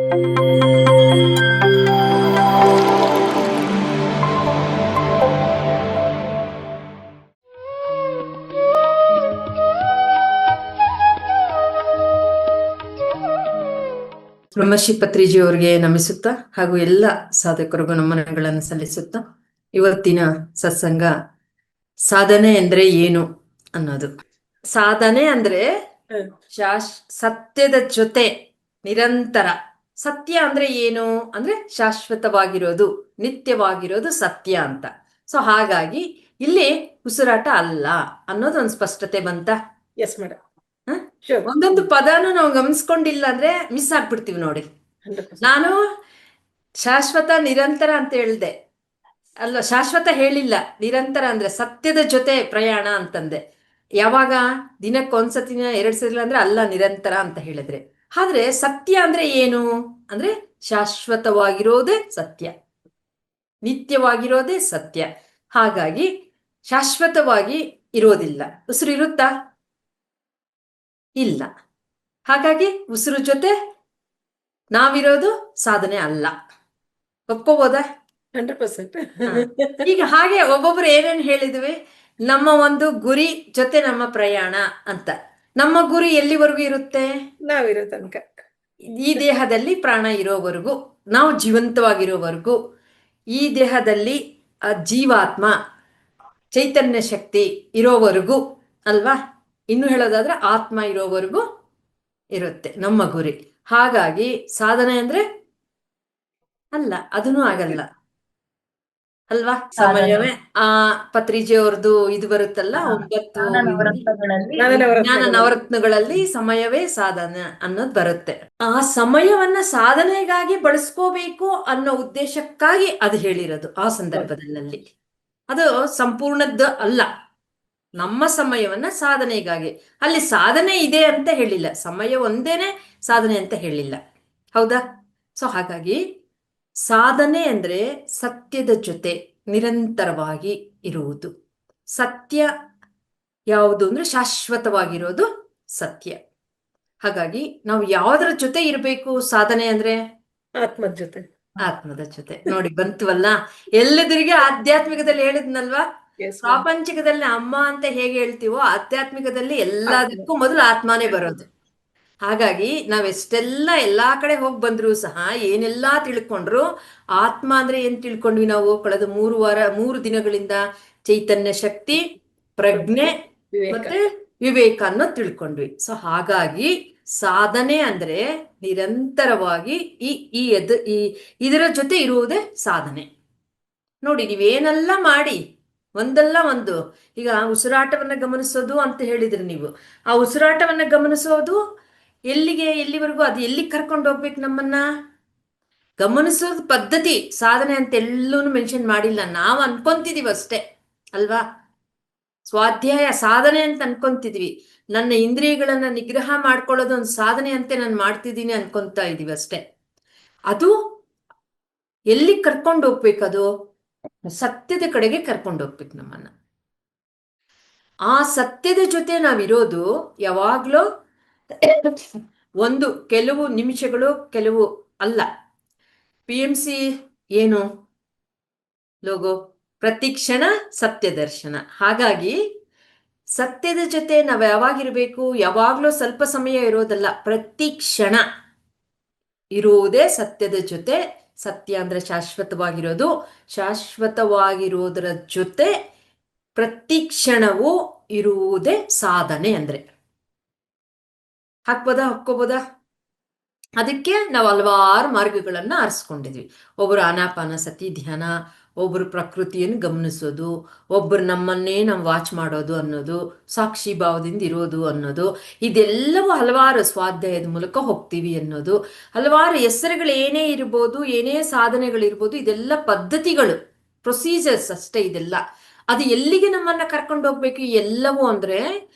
ಬ್ರಹ್ಮಶ್ರೀ ಪತ್ರಿಜಿಯವರಿಗೆ ನಮಿಸುತ್ತಾ ಹಾಗೂ ಎಲ್ಲ ಸಾಧಕರಿಗೂ ನಮನಗಳನ್ನು ಸಲ್ಲಿಸುತ್ತಾ ಇವತ್ತಿನ ಸತ್ಸಂಗ ಸಾಧನೆ ಅಂದ್ರೆ ಏನು ಅನ್ನೋದು. ಸಾಧನೆ ಅಂದ್ರೆ ಸತ್ಯದ ಜೊತೆ ನಿರಂತರ. ಸತ್ಯ ಅಂದ್ರೆ ಏನು ಅಂದ್ರೆ ಶಾಶ್ವತವಾಗಿರೋದು, ನಿತ್ಯವಾಗಿರೋದು ಸತ್ಯ ಅಂತ. ಸೊ ಹಾಗಾಗಿ ಇಲ್ಲಿ ಉಸಿರಾಟ ಅಲ್ಲ ಅನ್ನೋದು ಒಂದು ಸ್ಪಷ್ಟತೆ ಬಂತ. Yes madam. ಒಂದೊಂದು ಪದನು ನಾವು ಗಮನಿಸ್ಕೊಂಡಿಲ್ಲ ಅಂದ್ರೆ ಮಿಸ್ ಆಗ್ಬಿಡ್ತೀವಿ ನೋಡಿ. ನಾನು ಶಾಶ್ವತ ನಿರಂತರ ಅಂತ ಹೇಳ್ದೆ ಅಲ್ವಾ, ಶಾಶ್ವತ ಹೇಳಿಲ್ಲ, ನಿರಂತರ ಅಂದ್ರೆ ಸತ್ಯದ ಜೊತೆ ಪ್ರಯಾಣ ಅಂತಂದೆ. ಯಾವಾಗ ದಿನಕ್ಕೊಂದ್ಸತಿನ 2 ಸಲ ಅಂದ್ರೆ ಅಲ್ಲ, ನಿರಂತರ ಅಂತ ಹೇಳಿದ್ರೆ. ಆದ್ರೆ ಸತ್ಯ ಅಂದ್ರೆ ಏನು ಅಂದ್ರೆ ಶಾಶ್ವತವಾಗಿರೋದೇ ಸತ್ಯ, ನಿತ್ಯವಾಗಿರೋದೇ ಸತ್ಯ. ಹಾಗಾಗಿ ಶಾಶ್ವತವಾಗಿ ಇರೋದಿಲ್ಲ. ಉಸಿರು ಇರುತ್ತಾ? ಇಲ್ಲ. ಹಾಗಾಗಿ ಉಸಿರು ಜೊತೆ ನಾವಿರೋದು ಸಾಧನೆ ಅಲ್ಲ. ಒಪ್ಕೋಬೋದಾ? 100%. ಈಗ ಹಾಗೆ ಒಬ್ಬೊಬ್ರು ಏನೇನು ಹೇಳಿದ್ವಿ, ನಮ್ಮ ಒಂದು ಗುರಿ ಜೊತೆ ನಮ್ಮ ಪ್ರಯಾಣ ಅಂತ. ನಮ್ಮ ಗುರಿ ಎಲ್ಲಿವರೆಗೂ ಇರುತ್ತೆ? ನಾವಿರೋ ತನಕ, ಈ ದೇಹದಲ್ಲಿ ಪ್ರಾಣ ಇರೋವರೆಗೂ, ನಾವು ಜೀವಂತವಾಗಿರೋವರೆಗೂ, ಈ ದೇಹದಲ್ಲಿ ಜೀವಾತ್ಮ ಚೈತನ್ಯ ಶಕ್ತಿ ಇರೋವರೆಗೂ ಅಲ್ವಾ. ಇನ್ನು ಹೇಳೋದಾದ್ರೆ ಆತ್ಮ ಇರೋವರೆಗೂ ಇರುತ್ತೆ ನಮ್ಮ ಗುರಿ. ಹಾಗಾಗಿ ಸಾಧನೆ ಅಂದ್ರೆ ಅಲ್ಲ, ಅದನ್ನೂ ಆಗಲ್ಲ ಅಲ್ವಾ. ಸಮಯವೇ ಪತ್ರಿಜಿ ಅವ್ರದ್ದು ಇದು ಬರುತ್ತಲ್ಲ, 9 ಜ್ಞಾನ ನವರತ್ನಗಳಲ್ಲಿ ಸಮಯವೇ ಸಾಧನೆ ಅನ್ನೋದು ಬರುತ್ತೆ. ಆ ಸಮಯವನ್ನ ಸಾಧನೆಗಾಗಿ ಬಳಸ್ಕೋಬೇಕು ಅನ್ನೋ ಉದ್ದೇಶಕ್ಕಾಗಿ ಅದು ಹೇಳಿರೋದು ಆ ಸಂದರ್ಭದಲ್ಲಿ. ಅದು ಸಂಪೂರ್ಣದ್ದು ಅಲ್ಲ. ನಮ್ಮ ಸಮಯವನ್ನ ಸಾಧನೆಗಾಗಿ, ಅಲ್ಲಿ ಸಾಧನೆ ಇದೆ ಅಂತ ಹೇಳಿಲ್ಲ, ಸಮಯ ಒಂದೇನೆ ಸಾಧನೆ ಅಂತ ಹೇಳಿಲ್ಲ. ಹೌದಾ? ಸೊ ಹಾಗಾಗಿ ಸಾಧನೆ ಅಂದ್ರೆ ಸತ್ಯದ ಜೊತೆ ನಿರಂತರವಾಗಿ ಇರುವುದು. ಸತ್ಯ ಯಾವುದು ಅಂದ್ರೆ ಶಾಶ್ವತವಾಗಿರೋದು ಸತ್ಯ. ಹಾಗಾಗಿ ನಾವು ಯಾವುದರ ಜೊತೆ ಇರಬೇಕು ಸಾಧನೆ ಅಂದ್ರೆ? ಆತ್ಮದ ಜೊತೆ. ಆತ್ಮದ ಜೊತೆ. ನೋಡಿ ಬಂತವಲ್ಲ, ಎಲ್ಲದರಿಗೆ ಆಧ್ಯಾತ್ಮಿಕದಲ್ಲಿ ಹೇಳಿದ್ನಲ್ವಾ. ಪ್ರಾಪಂಚಿಕದಲ್ಲಿ ಅಮ್ಮ ಅಂತ ಹೇಗೆ ಹೇಳ್ತೀವೋ, ಆಧ್ಯಾತ್ಮಿಕದಲ್ಲಿ ಎಲ್ಲದಕ್ಕೂ ಮೊದಲು ಆತ್ಮನೇ ಬರೋದು. ಹಾಗಾಗಿ ನಾವೆಷ್ಟೆಲ್ಲ ಎಲ್ಲಾ ಕಡೆ ಹೋಗಿ ಬಂದ್ರು ಸಹ, ಏನೆಲ್ಲಾ ತಿಳ್ಕೊಂಡ್ರು, ಆತ್ಮ ಅಂದ್ರೆ ಏನ್ ತಿಳ್ಕೊಂಡ್ವಿ ನಾವು ಕಳೆದ 3 ದಿನಗಳಿಂದ? ಚೈತನ್ಯ ಶಕ್ತಿ, ಪ್ರಜ್ಞೆ ಮತ್ತೆ ವಿವೇಕ ಅನ್ನೋದು ತಿಳ್ಕೊಂಡ್ವಿ. ಸೊ ಹಾಗಾಗಿ ಸಾಧನೆ ಅಂದ್ರೆ ನಿರಂತರವಾಗಿ ಇದರ ಜೊತೆ ಇರುವುದೇ ಸಾಧನೆ. ನೋಡಿ, ನೀವೇನೆಲ್ಲ ಮಾಡಿ ಒಂದಲ್ಲ ಒಂದು, ಈಗ ಉಸಿರಾಟವನ್ನ ಗಮನಿಸೋದು ಅಂತ ಹೇಳಿದ್ರಿ ನೀವು. ಆ ಉಸಿರಾಟವನ್ನ ಗಮನಿಸೋದು ಎಲ್ಲಿವರೆಗೂ, ಅದು ಎಲ್ಲಿಗೆ ಕರ್ಕೊಂಡು ಹೋಗ್ಬೇಕು ನಮ್ಮನ್ನ? ಗಮನಿಸೋದು ಪದ್ಧತಿ ಸಾಧನೆ ಅಂತ ಎಲ್ಲೂ ಮೆನ್ಷನ್ ಮಾಡಿಲ್ಲ. ನಾವು ಅನ್ಕೊಂತಿದೀವಿ ಅಷ್ಟೇ ಅಲ್ವಾ. ಸ್ವಾಧ್ಯಾಯ ಸಾಧನೆ ಅಂತ ಅನ್ಕೊಂತಿದ್ವಿ. ನನ್ನ ಇಂದ್ರಿಯಗಳನ್ನ ನಿಗ್ರಹ ಮಾಡ್ಕೊಳ್ಳೋದು ಒಂದು ಸಾಧನೆ ಅಂತೆ ನಾನು ಮಾಡ್ತಿದ್ದೀನಿ ಅನ್ಕೊಂತಾ ಇದೀವಿ ಅಷ್ಟೇ. ಅದು ಎಲ್ಲಿ ಕರ್ಕೊಂಡು ಹೋಗ್ಬೇಕದು? ಸತ್ಯದ ಕಡೆಗೆ ಕರ್ಕೊಂಡು ಹೋಗ್ಬೇಕು ನಮ್ಮನ್ನ. ಆ ಸತ್ಯದ ಜೊತೆ ನಾವಿರೋದು ಯಾವಾಗ್ಲೂ ಕೆಲವು ನಿಮಿಷಗಳು, ಕೆಲವು ಅಲ್ಲ. PMC ಏನು ಲೋಗೋ? ಪ್ರತಿಕ್ಷಣ ಸತ್ಯ ದರ್ಶನ. ಹಾಗಾಗಿ ಸತ್ಯದ ಜೊತೆ ನಾವು ಯಾವಾಗಿರ್ಬೇಕು? ಯಾವಾಗ್ಲೂ ಸ್ವಲ್ಪ ಸಮಯ ಇರೋದಲ್ಲ, ಪ್ರತಿಕ್ಷಣ ಇರುವುದೇ ಸತ್ಯದ ಜೊತೆ. ಸತ್ಯ ಅಂದ್ರೆ ಶಾಶ್ವತವಾಗಿರೋದು, ಶಾಶ್ವತವಾಗಿರೋದರ ಜೊತೆ ಪ್ರತಿಕ್ಷಣವೂ ಇರುವುದೇ ಸಾಧನೆ ಅಂದ್ರೆ. ಹಾಕ್ಕೋಬೋದಾ? ಅದಕ್ಕೆ ನಾವು ಹಲವಾರು ಮಾರ್ಗಗಳನ್ನ ಆರಿಸ್ಕೊಂಡಿದ್ವಿ. ಒಬ್ಬರು ಆನಾಪಾನಸತಿ ಧ್ಯಾನ, ಒಬ್ಬರು ಪ್ರಕೃತಿಯನ್ನು ಗಮನಿಸೋದು, ಒಬ್ಬರು ನಮ್ಮನ್ನೇ ನಾವು ವಾಚ್ ಮಾಡೋದು ಅನ್ನೋದು, ಸಾಕ್ಷಿ ಭಾವದಿಂದ ಇರೋದು ಅನ್ನೋದು, ಇದೆಲ್ಲವೂ ಹಲವಾರು ಸ್ವಾಧ್ಯಾಯದ ಮೂಲಕ ಹೋಗ್ತೀವಿ ಅನ್ನೋದು. ಹಲವಾರು ಹೆಸರುಗಳು ಏನೇ ಇರ್ಬೋದು, ಏನೇ ಸಾಧನೆಗಳಿರ್ಬೋದು, ಇದೆಲ್ಲ ಪದ್ಧತಿಗಳು, ಪ್ರೊಸೀಜರ್ಸ್ ಅಷ್ಟೇ ಇದೆಲ್ಲ. ಅದು ಎಲ್ಲಿಗೆ ನಮ್ಮನ್ನ ಕರ್ಕೊಂಡು ಹೋಗ್ಬೇಕು ಎಲ್ಲವೂ ಅಂದ್ರೆ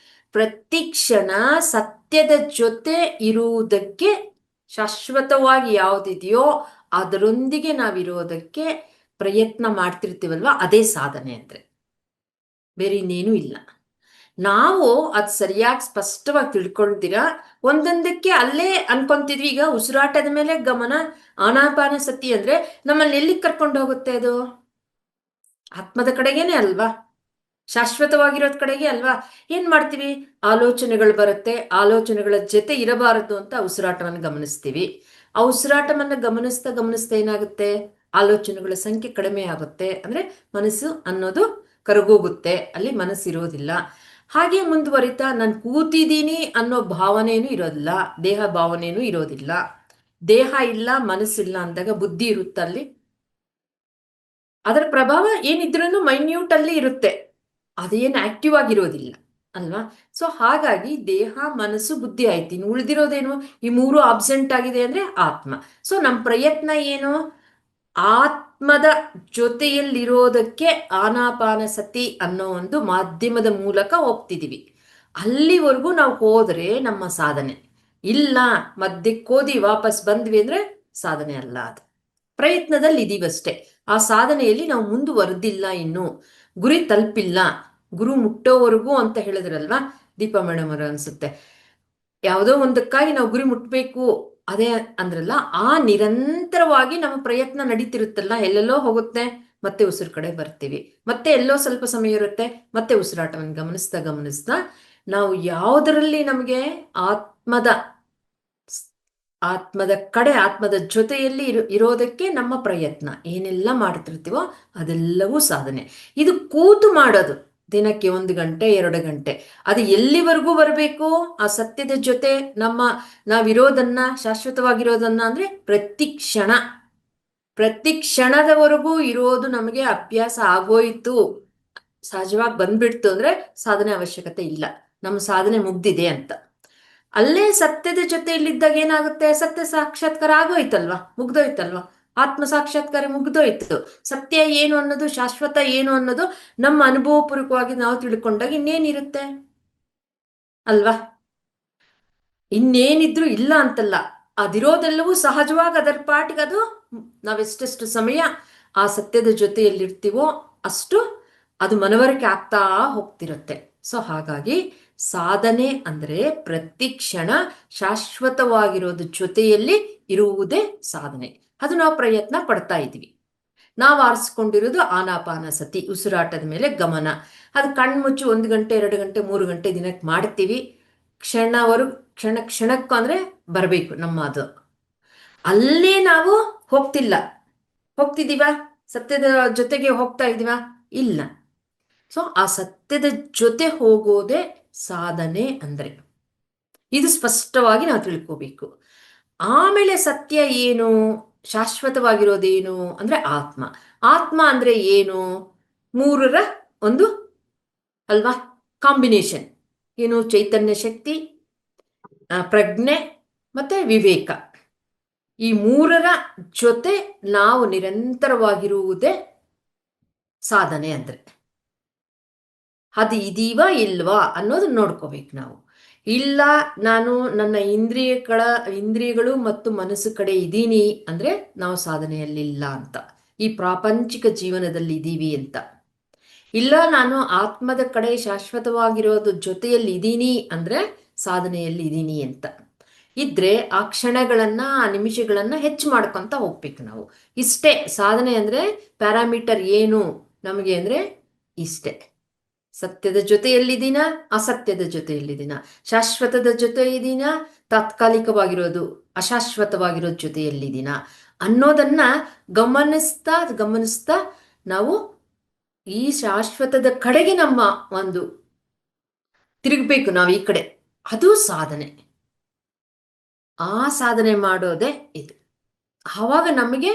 ಪ್ರತಿಕ್ಷಣ ಸತ್ಯದ ಜೊತೆ ಇರುವುದಕ್ಕೆ, ಶಾಶ್ವತವಾಗಿ ಯಾವುದಿದೆಯೋ ಅದರೊಂದಿಗೆ ನಾವಿರೋದಕ್ಕೆ ಪ್ರಯತ್ನ ಮಾಡ್ತಿರ್ತೀವಲ್ವ, ಅದೇ ಸಾಧನೆ ಅಂದ್ರೆ. ಬೇರೆ ಇನ್ನೇನು ಇಲ್ಲ. ನಾವು ಅದು ಸರಿಯಾಗಿ ಸ್ಪಷ್ಟವಾಗಿ ತಿಳ್ಕೊಳ್ತೀರಾ ಒಂದೊಂದಕ್ಕೆ ಅಲ್ಲೇ ಅನ್ಕೊಂತಿದ್ವಿ. ಈಗ ಉಸಿರಾಟದ ಮೇಲೆ ಗಮನ, ಆನಾಪಾನ ಸತಿ ಅಂದ್ರೆ ನಮ್ಮಲ್ಲಿ ಎಲ್ಲಿಗೆ ಕರ್ಕೊಂಡು ಹೋಗುತ್ತೆ ಅದು? ಆತ್ಮದ ಕಡೆಗೇನೆ ಅಲ್ವಾ? ಶಾಶ್ವತವಾಗಿರೋದ್ ಕಡೆಗೆ ಅಲ್ವಾ? ಏನ್ ಮಾಡ್ತೀವಿ? ಆಲೋಚನೆಗಳು ಬರುತ್ತೆ, ಆಲೋಚನೆಗಳ ಜೊತೆ ಇರಬಾರದು ಅಂತ ಉಸಿರಾಟವನ್ನು ಗಮನಿಸ್ತೀವಿ. ಆ ಉಸಿರಾಟವನ್ನ ಗಮನಿಸ್ತಾ ಗಮನಿಸ್ತಾ ಏನಾಗುತ್ತೆ? ಆಲೋಚನೆಗಳ ಸಂಖ್ಯೆ ಕಡಿಮೆ ಆಗುತ್ತೆ. ಅಂದ್ರೆ ಮನಸ್ಸು ಅನ್ನೋದು ಕರಗೋಗುತ್ತೆ, ಅಲ್ಲಿ ಮನಸ್ಸಿರೋದಿಲ್ಲ. ಹಾಗೆ ಮುಂದುವರಿತಾ ನಾನು ಕೂತಿದ್ದೀನಿ ಅನ್ನೋ ಭಾವನೆನೂ ಇರೋದಿಲ್ಲ, ದೇಹ ಭಾವನೆನೂ ಇರೋದಿಲ್ಲ. ದೇಹ ಇಲ್ಲ, ಮನಸ್ಸಿಲ್ಲ ಅಂದಾಗ ಬುದ್ಧಿ ಇರುತ್ತಲ್ಲಿ. ಅದರ ಪ್ರಭಾವ ಏನಿದ್ರೂ ಮೈನ್ಯೂಟ್ ಅಲ್ಲಿ ಇರುತ್ತೆ, ಅದೇನು ಆಕ್ಟಿವ್ ಆಗಿರೋದಿಲ್ಲ ಅಲ್ವಾ? ಸೊ ಹಾಗಾಗಿ ದೇಹ, ಮನಸ್ಸು, ಬುದ್ಧಿ ಆಯ್ತು. ಇನ್ನು ಉಳಿದಿರೋದೇನು? ಈ ಮೂರು ಆಬ್ಸೆಂಟ್ ಆಗಿದೆ ಅಂದ್ರೆ ಆತ್ಮ. ಸೊ ನಮ್ಮ ಪ್ರಯತ್ನ ಏನು? ಆತ್ಮದ ಜೊತೆಯಲ್ಲಿರೋದಕ್ಕೆ ಆನಾಪಾನ ಸತಿ ಅನ್ನೋ ಒಂದು ಮಾಧ್ಯಮದ ಮೂಲಕ ಹೋಗ್ತಿದೀವಿ. ಅಲ್ಲಿವರೆಗೂ ನಾವು ಹೋದ್ರೆ ನಮ್ಮ ಸಾಧನೆ. ಇಲ್ಲ, ಮಧ್ಯಕ್ಕೋದಿ ವಾಪಸ್ ಬಂದ್ವಿ ಅಂದ್ರೆ ಸಾಧನೆ ಅಲ್ಲ. ಅದು ಪ್ರಯತ್ನದಲ್ಲಿ ಇದೀವಷ್ಟೇ. ಆ ಸಾಧನೆಯಲ್ಲಿ ನಾವು ಮುಂದುವರೆದಿಲ್ಲ, ಇನ್ನು ಗುರಿ ತಲುಪಿಲ್ಲ. ಗುರು ಮುಟ್ಟೋವರೆಗೂ ಅಂತ ಹೇಳಿದ್ರಲ್ವಾ ದೀಪಾ ಮೇಡಮ್ ಅವರು, ಅನ್ಸುತ್ತೆ. ಯಾವುದೋ ಒಂದಕ್ಕಾಗಿ ನಾವು ಗುರಿ ಮುಟ್ಬೇಕು ಅದೇ ಅಂದ್ರಲ್ಲ, ಆ ನಿರಂತರವಾಗಿ ನಮ್ಮ ಪ್ರಯತ್ನ ನಡೀತಿರುತ್ತಲ್ಲ, ಎಲ್ಲೆಲ್ಲೋ ಹೋಗುತ್ತೆ, ಮತ್ತೆ ಉಸಿರು ಕಡೆ ಬರ್ತೀವಿ, ಮತ್ತೆ ಎಲ್ಲೋ ಸ್ವಲ್ಪ ಸಮಯ ಇರುತ್ತೆ, ಮತ್ತೆ ಉಸಿರಾಟವನ್ನು ಗಮನಿಸ್ತಾ ಗಮನಿಸ್ತಾ ನಾವು ಯಾವುದರಲ್ಲಿ ನಮಗೆ ಆತ್ಮದ ಕಡೆ, ಆತ್ಮದ ಜೊತೆಯಲ್ಲಿ ಇರೋದಕ್ಕೆ ನಮ್ಮ ಪ್ರಯತ್ನ ಏನೆಲ್ಲ ಮಾಡ್ತಿರ್ತೀವೋ ಅದೆಲ್ಲವೂ ಸಾಧನೆ. ಇದು ಕೂತು ಮಾಡೋದು ದಿನಕ್ಕೆ 1 ಗಂಟೆ 2 ಗಂಟೆ. ಅದು ಎಲ್ಲಿವರೆಗೂ ಬರಬೇಕು? ಆ ಸತ್ಯದ ಜೊತೆ ನಾವಿರೋದನ್ನ, ಶಾಶ್ವತವಾಗಿರೋದನ್ನ ಅಂದ್ರೆ ಪ್ರತಿ ಕ್ಷಣದವರೆಗೂ ಇರೋದು ನಮಗೆ ಅಭ್ಯಾಸ ಆಗೋಯ್ತು, ಸಹಜವಾಗಿ ಬಂದ್ಬಿಡ್ತು ಅಂದ್ರೆ ಸಾಧನೆ ಅವಶ್ಯಕತೆ ಇಲ್ಲ, ನಮ್ಮ ಸಾಧನೆ ಮುಗ್ದಿದೆ ಅಂತ. ಅಲ್ಲೇ ಸತ್ಯದ ಜೊತೆಯಲ್ಲಿದ್ದಾಗ ಏನಾಗುತ್ತೆ? ಸತ್ಯ ಸಾಕ್ಷಾತ್ಕಾರ ಆಗೋಯ್ತಲ್ವಾ, ಮುಗ್ದೋಯ್ತಲ್ವಾ, ಆತ್ಮ ಸಾಕ್ಷಾತ್ಕಾರ ಮುಗ್ದೋಯ್ತು. ಸತ್ಯ ಏನು ಅನ್ನೋದು, ಶಾಶ್ವತ ಏನು ಅನ್ನೋದು ನಮ್ಮ ಅನುಭವಪೂರ್ವಕವಾಗಿ ನಾವು ತಿಳ್ಕೊಂಡಾಗ ಇನ್ನೇನಿರುತ್ತೆ ಅಲ್ವಾ? ಇನ್ನೇನಿದ್ರು ಇಲ್ಲ ಅಂತಲ್ಲ, ಅದಿರೋದೆಲ್ಲವೂ ಸಹಜವಾಗಿ ಅದರ ಪಾಟಿಗೆ ಅದು, ನಾವೆಷ್ಟೆಷ್ಟು ಸಮಯ ಆ ಸತ್ಯದ ಜೊತೆಯಲ್ಲಿರ್ತೀವೋ ಅಷ್ಟು ಅದು ಮನವರಿಕೆ ಆಗ್ತಾ ಹೋಗ್ತಿರುತ್ತೆ. ಸೊ ಹಾಗಾಗಿ ಸಾಧನೆ ಅಂದ್ರೆ ಪ್ರತಿ ಕ್ಷಣ ಶಾಶ್ವತವಾಗಿರೋದು ಜೊತೆಯಲ್ಲಿ ಇರುವುದೇ ಸಾಧನೆ. ಅದು ನಾವು ಪ್ರಯತ್ನ ಪಡ್ತಾ ಇದ್ವಿ. ನಾವು ಆರಿಸ್ಕೊಂಡಿರೋದು ಆನಾಪಾನ ಸತಿ, ಉಸಿರಾಟದ ಮೇಲೆ ಗಮನ. ಅದು ಕಣ್ಮುಚ್ಚಿ 1 ಗಂಟೆ 2 ಗಂಟೆ 3 ಗಂಟೆ ದಿನಕ್ಕೆ ಮಾಡ್ತೀವಿ. ಕ್ಷಣಕ್ಕೂ ಅಂದ್ರೆ ಬರಬೇಕು ನಮ್ಮ ಅದು. ಅಲ್ಲೇ ನಾವು ಹೋಗ್ತಿದ್ದೀವ? ಸತ್ಯದ ಜೊತೆಗೆ ಹೋಗ್ತಾ ಇದೀವ? ಇಲ್ಲ. ಸೊ ಆ ಸತ್ಯದ ಜೊತೆ ಹೋಗೋದೇ ಸಾಧನೆ ಅಂದ್ರೆ. ಇದು ಸ್ಪಷ್ಟವಾಗಿ ನಾವು ತಿಳ್ಕೋಬೇಕು. ಆಮೇಲೆ ಸತ್ಯ ಏನು, ಶಾಶ್ವತವಾಗಿರೋದೇನು ಅಂದ್ರೆ ಆತ್ಮ ಅಂದ್ರೆ ಏನು? 3ರ ಒಂದು ಅಲ್ವಾ ಕಾಂಬಿನೇಷನ್. ಏನು? ಚೈತನ್ಯ ಶಕ್ತಿ, ಪ್ರಜ್ಞೆ ಮತ್ತೆ ವಿವೇಕ. ಈ 3ರ ಜೊತೆ ನಾವು ನಿರಂತರವಾಗಿರುವುದೇ ಸಾಧನೆ ಅಂದ್ರೆ. ಅದು ಇದೀವಾ ಇಲ್ವಾ ಅನ್ನೋದು ನೋಡ್ಕೋಬೇಕು ನಾವು. ಇಲ್ಲ, ನಾನು ನನ್ನ ಇಂದ್ರಿಯಗಳು ಮತ್ತು ಮನಸ್ಸು ಕಡೆ ಇದ್ದೀನಿ ಅಂದ್ರೆ ನಾವು ಸಾಧನೆಯಲ್ಲಿಲ್ಲ ಅಂತ, ಈ ಪ್ರಾಪಂಚಿಕ ಜೀವನದಲ್ಲಿ ಇದ್ದೀವಿ ಅಂತ. ಇಲ್ಲ, ನಾನು ಆತ್ಮದ ಕಡೆ ಶಾಶ್ವತವಾಗಿರೋದು ಜೊತೆಯಲ್ಲಿ ಇದ್ದೀನಿ ಅಂದ್ರೆ ಸಾಧನೆಯಲ್ಲಿ ಇದ್ದೀನಿ ಅಂತ ಇದ್ರೆ, ಆ ಕ್ಷಣಗಳನ್ನ, ಆ ನಿಮಿಷಗಳನ್ನ ಹೆಚ್ಚು ಮಾಡ್ಕೊಂತ ಹೋಗ್ಬೇಕು ನಾವು. ಇಷ್ಟೇ ಸಾಧನೆ ಅಂದ್ರೆ. ಪ್ಯಾರಾಮೀಟರ್ ಏನು ನಮಗೆ ಅಂದ್ರೆ ಇಷ್ಟೇ: ಸತ್ಯದ ಜೊತೆಯಲ್ಲಿದ್ದೀನ, ಅಸತ್ಯದ ಜೊತೆಯಲ್ಲಿದ್ದೀನ, ಶಾಶ್ವತದ ಜೊತೆ ಇದ್ದೀನ, ತಾತ್ಕಾಲಿಕವಾಗಿರೋದು ಅಶಾಶ್ವತವಾಗಿರೋದ್ ಜೊತೆಯಲ್ಲಿದ್ದೀನ ಅನ್ನೋದನ್ನ ಗಮನಿಸ್ತಾ ನಾವು ಈ ಶಾಶ್ವತದ ಕಡೆಗೆ ನಮ್ಮ ಒಂದು ತಿರುಗಬೇಕು ನಾವು, ಈ ಕಡೆ. ಅದು ಸಾಧನೆ. ಆ ಸಾಧನೆ ಮಾಡೋದೇ ಇದು. ಆವಾಗ ನಮಗೆ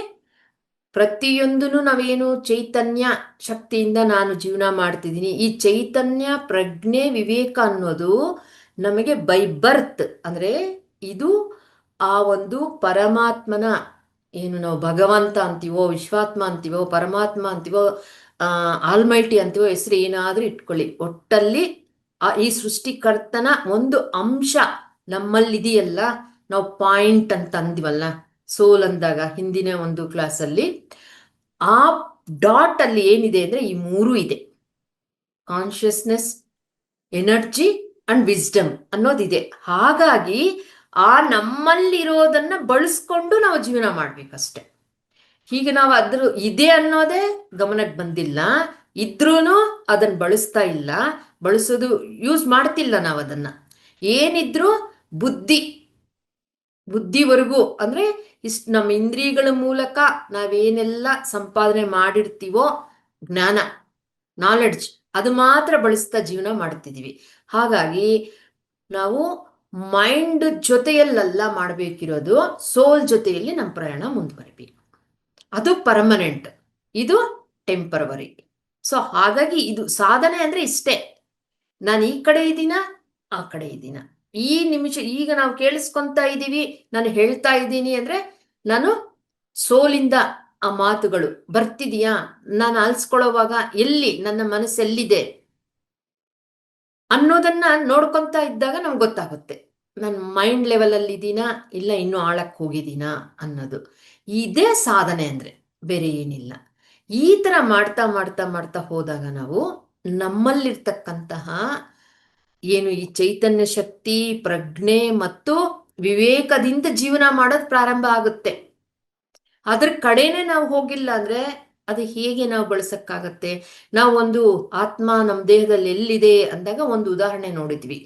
ಪ್ರತಿಯೊಂದೂ ನಾವೇನು ಚೈತನ್ಯ ಶಕ್ತಿಯಿಂದ ನಾನು ಜೀವನ ಮಾಡ್ತಿದ್ದೀನಿ, ಈ ಚೈತನ್ಯ, ಪ್ರಜ್ಞೆ, ವಿವೇಕ ಅನ್ನೋದು ನಮಗೆ ಬೈ ಬರ್ತ್ ಅಂದ್ರೆ, ಇದು ಆ ಒಂದು ಪರಮಾತ್ಮನ, ಏನು ನಾವು ಭಗವಂತ ಅಂತೀವೋ, ವಿಶ್ವಾತ್ಮ ಅಂತೀವೋ, ಪರಮಾತ್ಮ ಅಂತೀವೋ, ಆಲ್ಮೈಟಿ ಅಂತೀವೋ, ಹೆಸರು ಏನಾದ್ರೂ ಇಟ್ಕೊಳ್ಳಿ, ಒಟ್ಟಲ್ಲಿ ಈ ಸೃಷ್ಟಿಕರ್ತನ ಒಂದು ಅಂಶ ನಮ್ಮಲ್ಲಿದೆಯಲ್ಲ. ನಾವು ಪಾಯಿಂಟ್ ಅಂತ ಅಂದಿವಲ್ಲ ಸೋಲ್ ಅಂದಾಗ ಹಿಂದಿನ ಒಂದು ಕ್ಲಾಸಲ್ಲಿ, ಆ ಡಾಟ್ ಅಲ್ಲಿ ಏನಿದೆ ಅಂದ್ರೆ ಈ 3 ಇದೆ: ಕಾನ್ಷಿಯಸ್ನೆಸ್, ಎನರ್ಜಿ ಅಂಡ್ ವಿಸ್ಡಮ್ ಅನ್ನೋದಿದೆ. ಹಾಗಾಗಿ ಆ ನಮ್ಮಲ್ಲಿರೋದನ್ನ ಬಳಸ್ಕೊಂಡು ನಾವು ಜೀವನ ಮಾಡ್ಬೇಕಷ್ಟೆ. ಹೀಗೆ ನಾವು ಅದ್ರ ಇದೆ ಅನ್ನೋದೇ ಗಮನಕ್ಕೆ ಬಂದಿಲ್ಲ, ಇದ್ರೂ ಅದನ್ನ ಬಳಸ್ತಾ ಇಲ್ಲ, ಬಳಸೋದು ಯೂಸ್ ಮಾಡ್ತಿಲ್ಲ ನಾವು ಅದನ್ನ. ಏನಿದ್ರು ಬುದ್ಧಿವರೆಗೂ ಅಂದ್ರೆ ಇಷ್ಟು ನಮ್ಮ ಇಂದ್ರಿಯಗಳ ಮೂಲಕ ನಾವೇನೆಲ್ಲ ಸಂಪಾದನೆ ಮಾಡಿರ್ತೀವೋ ಜ್ಞಾನ, ನಾಲೆಡ್ಜ್, ಅದು ಮಾತ್ರ ಬಳಸ್ತಾ ಜೀವನ ಮಾಡ್ತಿದೀವಿ. ಹಾಗಾಗಿ ನಾವು ಮೈಂಡ್ ಜೊತೆಯಲ್ಲೆಲ್ಲ ಮಾಡಬೇಕಿರೋದು, ಸೋಲ್ ಜೊತೆಯಲ್ಲಿ ನಮ್ಮ ಪ್ರಯಾಣ ಮುಂದುವರಿಬೇಕು. ಅದು ಪರ್ಮನೆಂಟ್, ಇದು ಟೆಂಪರವರಿ. ಸೊ ಹಾಗಾಗಿ ಇದು ಸಾಧನೆ ಅಂದ್ರೆ ಇಷ್ಟೇ. ನಾನು ಈ ಕಡೆ ಇದ್ದೀನ, ಆ ಕಡೆ ಇದ್ದೀನ, ಈ ನಿಮಿಷ ಈಗ ನಾವು ಕೇಳಿಸ್ಕೊಂತ ಇದ್ದೀವಿ, ನಾನು ಹೇಳ್ತಾ ಇದ್ದೀನಿ ಅಂದ್ರೆ ನಾನು ಸೋಲಿಂದ ಆ ಮಾತುಗಳು ಬರ್ತಿದೀಯಾ, ನಾನು ಆಲಿಸ್ಕೊಳ್ಳೋವಾಗ ಎಲ್ಲಿ ನನ್ನ ಮನಸ್ಸೆಲ್ಲಿದೆ ಅನ್ನೋದನ್ನ ನೋಡ್ಕೊಂತ ಇದ್ದಾಗ ನಮ್ಗೆ ಗೊತ್ತಾಗುತ್ತೆ ನಾನು ಮೈಂಡ್ ಲೆವೆಲ್ ಅಲ್ಲಿ ಇದ್ದೀನಾ ಇಲ್ಲ ಇನ್ನೂ ಆಳಕ್ಕೆ ಹೋಗಿದ್ದೀನಾ ಅನ್ನೋದು. ಇದೇ ಸಾಧನೆ ಅಂದ್ರೆ, ಬೇರೆ ಏನಿಲ್ಲ. ಈ ತರ ಮಾಡ್ತಾ ಮಾಡ್ತಾ ಮಾಡ್ತಾ ಹೋದಾಗ ನಾವು ನಮ್ಮಲ್ಲಿರ್ತಕ್ಕಂತಹ ಏನು ಈ ಚೈತನ್ಯ ಶಕ್ತಿ, ಪ್ರಜ್ಞೆ ಮತ್ತು ವಿವೇಕದಿಂದ ಜೀವನ ಮಾಡೋದು ಪ್ರಾರಂಭ ಆಗುತ್ತೆ. ಅದ್ರ ಕಡೆನೆ ನಾವು ಹೋಗಿಲ್ಲ ಅಂದ್ರೆ ಅದು ಹೇಗೆ ನಾವು ಬಳಸಕ್ಕಾಗತ್ತೆ? ನಾವು ಒಂದು ಆತ್ಮ ನಮ್ಮ ದೇಹದಲ್ಲಿ ಎಲ್ಲಿದೆ ಅಂದಾಗ ಒಂದು ಉದಾಹರಣೆ ನೋಡಿದ್ವಿ.